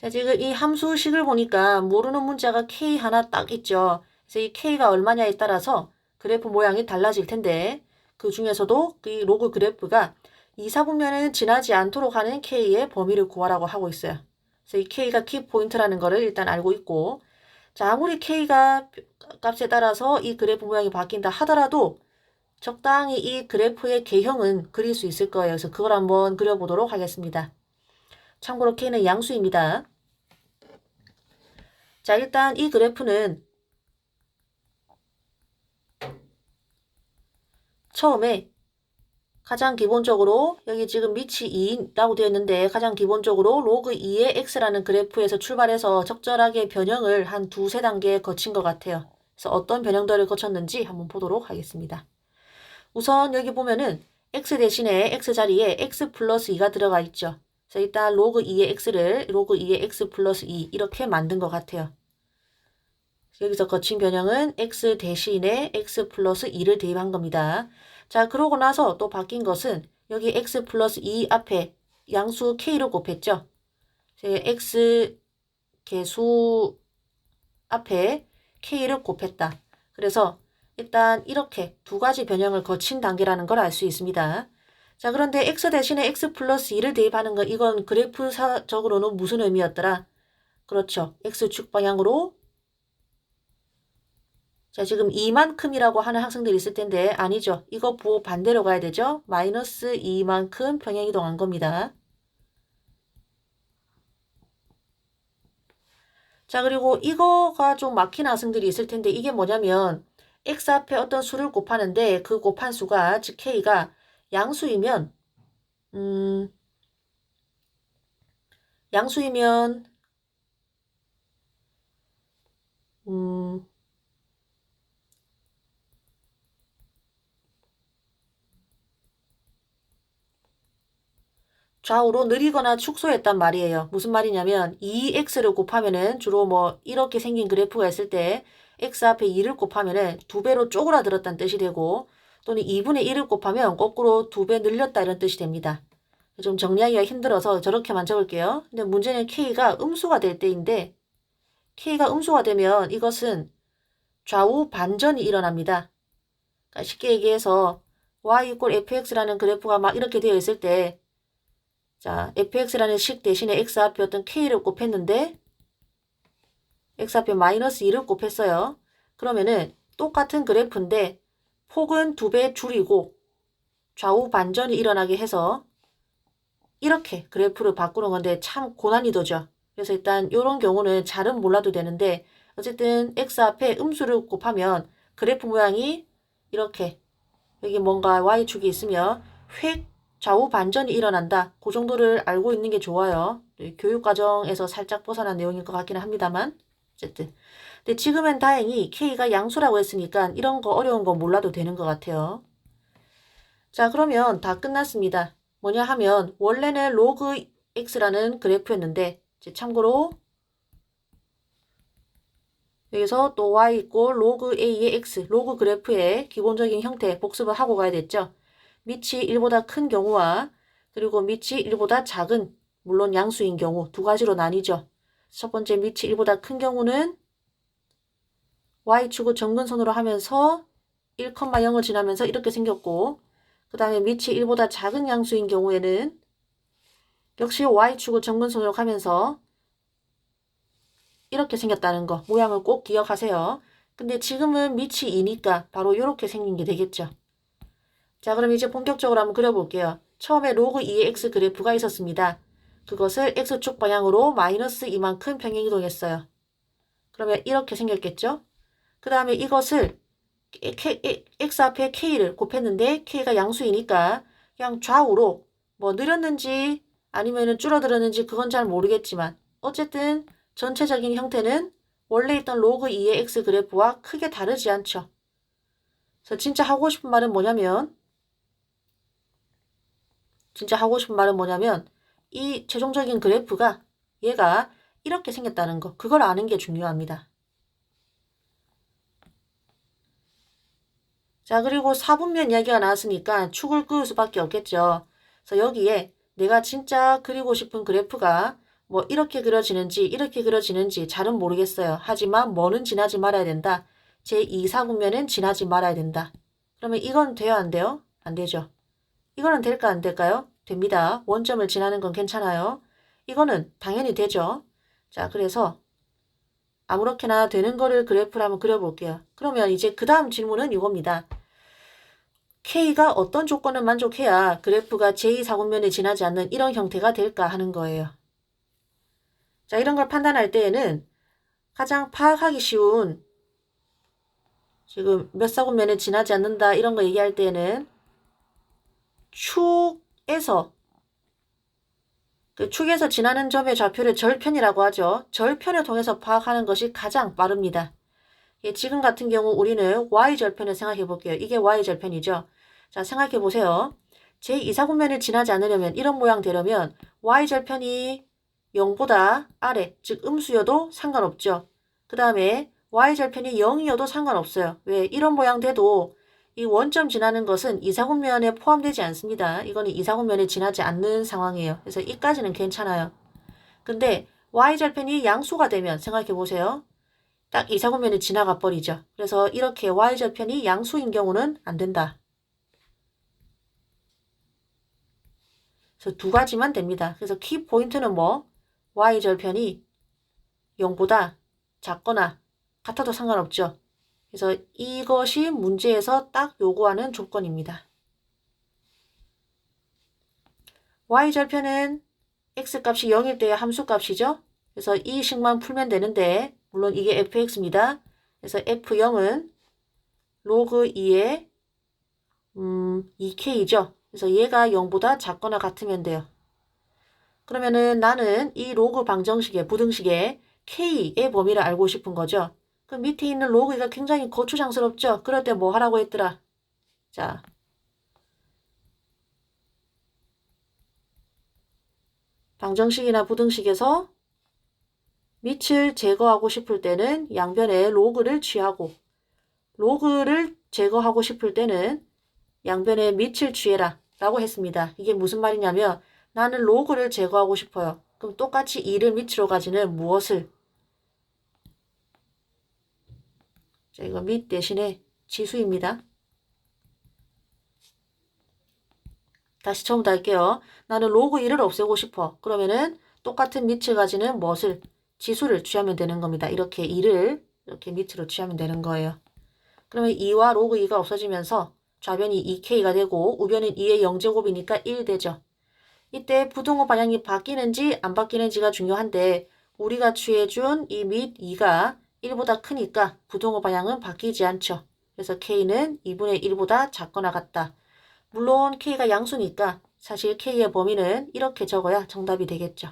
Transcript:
자, 지금 이 함수식을 보니까 모르는 문자가 K 하나 딱 있죠. 그래서 이 K가 얼마냐에 따라서 그래프 모양이 달라질 텐데 그 중에서도 이 로그 그래프가 2, 4분면은 지나지 않도록 하는 K의 범위를 구하라고 하고 있어요. 그래서 이 K가 키포인트라는 거를 일단 알고 있고, 자, 아무리 K가 값에 따라서 이 그래프 모양이 바뀐다 하더라도 적당히 이 그래프의 개형은 그릴 수 있을 거예요. 그래서 그걸 한번 그려보도록 하겠습니다. 참고로 K는 양수입니다. 자, 일단 이 그래프는 처음에 가장 기본적으로 여기 지금 밑이 2라고 되어 있는데 가장 기본적으로 로그 2의 x라는 그래프에서 출발해서 적절하게 변형을 한 두세 단계 거친 것 같아요. 그래서 어떤 변형들을 거쳤는지 한번 보도록 하겠습니다. 우선 여기 보면은 x 대신에 x 자리에 x 플러스 2가 들어가 있죠. 그래서 일단 로그 2의 x를 로그 2의 x 플러스 2 이렇게 만든 것 같아요. 여기서 거친 변형은 x 대신에 x 플러스 2를 대입한 겁니다. 자, 그러고 나서 또 바뀐 것은 여기 x 플러스 2 앞에 양수 k를 곱했죠. x 개수 앞에 k를 곱했다. 그래서 일단 이렇게 두 가지 변형을 거친 단계라는 걸 알 수 있습니다. 자, 그런데 x 대신에 x 플러스 2를 대입하는 거 이건 그래프적으로는 무슨 의미였더라? 그렇죠. x축 방향으로. 자, 지금 이만큼이라고 하는 학생들이 있을 텐데 아니죠. 이거 보고 반대로 가야 되죠. 마이너스 2만큼 평행이동한 겁니다. 자, 그리고 이거가 좀 막힌 학생들이 있을 텐데 이게 뭐냐면 x 앞에 어떤 수를 곱하는데 그 곱한 수가 즉 k가 양수이면 양수이면 음 좌우로 느리거나 축소했단 말이에요. 무슨 말이냐면 2x를 곱하면은 주로 뭐 이렇게 생긴 그래프가 있을 때 x 앞에 2를 곱하면은 2배로 쪼그라들었다는 뜻이 되고 또는 2분의 1을 곱하면 거꾸로 2배 늘렸다 이런 뜻이 됩니다. 좀 정리하기가 힘들어서 저렇게만 적을게요. 근데 문제는 k가 음수가 될 때인데 k가 음수가 되면 이것은 좌우 반전이 일어납니다. 그러니까 쉽게 얘기해서 y 이퀄 fx라는 그래프가 막 이렇게 되어 있을 때 자, fx라는 식 대신에 x 앞에 어떤 k를 곱했는데 x 앞에 마이너스 2를 곱했어요. 그러면은 똑같은 그래프인데 폭은 2배 줄이고 좌우 반전이 일어나게 해서 이렇게 그래프를 바꾸는 건데 참 고난이도죠. 그래서 일단 이런 경우는 잘은 몰라도 되는데 어쨌든 x 앞에 음수를 곱하면 그래프 모양이 이렇게 여기 뭔가 y축이 있으면 획 좌우 반전이 일어난다. 그 정도를 알고 있는 게 좋아요. 교육과정에서 살짝 벗어난 내용일 것 같기는 합니다만 어쨌든 근데 지금은 다행히 K가 양수라고 했으니까 이런 거 어려운 거 몰라도 되는 것 같아요. 자, 그러면 다 끝났습니다. 뭐냐 하면 원래는 로그 x라는 그래프였는데 참고로 여기서 또 y 있고 로그 a의 x, 로그 그래프의 기본적인 형태 복습을 하고 가야 됐죠. 밑이 1보다 큰 경우와 그리고 밑이 1보다 작은, 물론 양수인 경우 두 가지로 나뉘죠. 첫 번째 밑이 1보다 큰 경우는 y축을 정근선으로 하면서 1,0을 지나면서 이렇게 생겼고 그 다음에 밑이 1보다 작은 양수인 경우에는 역시 y축을 정근선으로 가면서 이렇게 생겼다는 거 모양을 꼭 기억하세요. 근데 지금은 밑이 2니까 바로 이렇게 생긴 게 되겠죠. 자, 그럼 이제 본격적으로 한번 그려볼게요. 처음에 로그 2의 x 그래프가 있었습니다. 그것을 x축 방향으로 마이너스 이만큼 평행이동했어요. 그러면 이렇게 생겼겠죠? 그 다음에 이것을 x 앞에 k를 곱했는데 k가 양수이니까 그냥 좌우로 뭐 늘었는지 아니면 줄어들었는지 그건 잘 모르겠지만 어쨌든 전체적인 형태는 원래 있던 로그 2의 x 그래프와 크게 다르지 않죠. 그래서 진짜 하고 싶은 말은 뭐냐면 이 최종적인 그래프가 얘가 이렇게 생겼다는 거 그걸 아는 게 중요합니다. 자, 그리고 4분면 이야기가 나왔으니까 축을 그을 수밖에 없겠죠. 그래서 여기에 내가 진짜 그리고 싶은 그래프가 뭐 이렇게 그려지는지 이렇게 그려지는지 잘은 모르겠어요. 하지만 뭐는 지나지 말아야 된다. 제2사분면은 지나지 말아야 된다. 그러면 이건 돼요? 안 돼요? 안 되죠. 이거는 될까 안 될까요? 됩니다. 원점을 지나는 건 괜찮아요. 이거는 당연히 되죠. 자, 그래서 아무렇게나 되는 거를 그래프를 한번 그려볼게요. 그러면 이제 그 다음 질문은 이겁니다. K가 어떤 조건을 만족해야 그래프가 제2사분면에 지나지 않는 이런 형태가 될까 하는 거예요. 자, 이런 걸 판단할 때에는 가장 파악하기 쉬운 지금 몇 사분면에 지나지 않는다 이런 거 얘기할 때에는 축에서 지나는 점의 좌표를 절편이라고 하죠. 절편을 통해서 파악하는 것이 가장 빠릅니다. 지금 같은 경우 우리는 Y절편을 생각해 볼게요. 이게 Y절편이죠. 자, 생각해 보세요. 제2사분면을 지나지 않으려면 이런 모양 되려면 Y절편이 0보다 아래, 즉 음수여도 상관없죠. 그 다음에 Y절편이 0이어도 상관없어요. 왜? 이런 모양 돼도 이 원점 지나는 것은 이사분면에 포함되지 않습니다. 이거는 이사분면에 지나지 않는 상황이에요. 그래서 이까지는 괜찮아요. 근데 Y절편이 양수가 되면 생각해 보세요. 딱 이사분면이 지나가 버리죠. 그래서 이렇게 Y절편이 양수인 경우는 안 된다. 그래서 두 가지만 됩니다. 그래서 키 포인트는 뭐? Y절편이 0보다 작거나 같아도 상관없죠. 그래서 이것이 문제에서 딱 요구하는 조건입니다. Y절편은 X값이 0일 때의 함수값이죠. 그래서 이 식만 풀면 되는데 물론 이게 fx입니다. 그래서 f0은 로그 2의 2k죠. 그래서 얘가 0보다 작거나 같으면 돼요. 그러면은 나는 이 로그 방정식의 부등식의 k의 범위를 알고 싶은 거죠. 그 밑에 있는 로그 2가 굉장히 거추장스럽죠. 그럴 때 뭐 하라고 했더라. 자, 방정식이나 부등식에서 밑을 제거하고 싶을 때는 양변에 로그를 취하고 로그를 제거하고 싶을 때는 양변에 밑을 취해라 라고 했습니다. 이게 무슨 말이냐면 나는 로그를 제거하고 싶어요. 그럼 똑같이 2를 밑으로 가지는 무엇을? 자, 이거 밑 대신에 지수입니다. 다시 처음부터 할게요. 나는 로그 1을 없애고 싶어. 그러면은 똑같은 밑을 가지는 무엇을? 지수를 취하면 되는 겁니다. 이렇게 2를 이렇게 밑으로 취하면 되는 거예요. 그러면 2와 로그 2가 없어지면서 좌변이 2k가 되고 우변은 2의 0제곱이니까 1 되죠. 이때 부등호 방향이 바뀌는지 안 바뀌는지가 중요한데 우리가 취해준 이 밑 2가 1보다 크니까 부등호 방향은 바뀌지 않죠. 그래서 k는 2분의 1보다 작거나 같다. 물론 k가 양수니까 사실 k의 범위는 이렇게 적어야 정답이 되겠죠.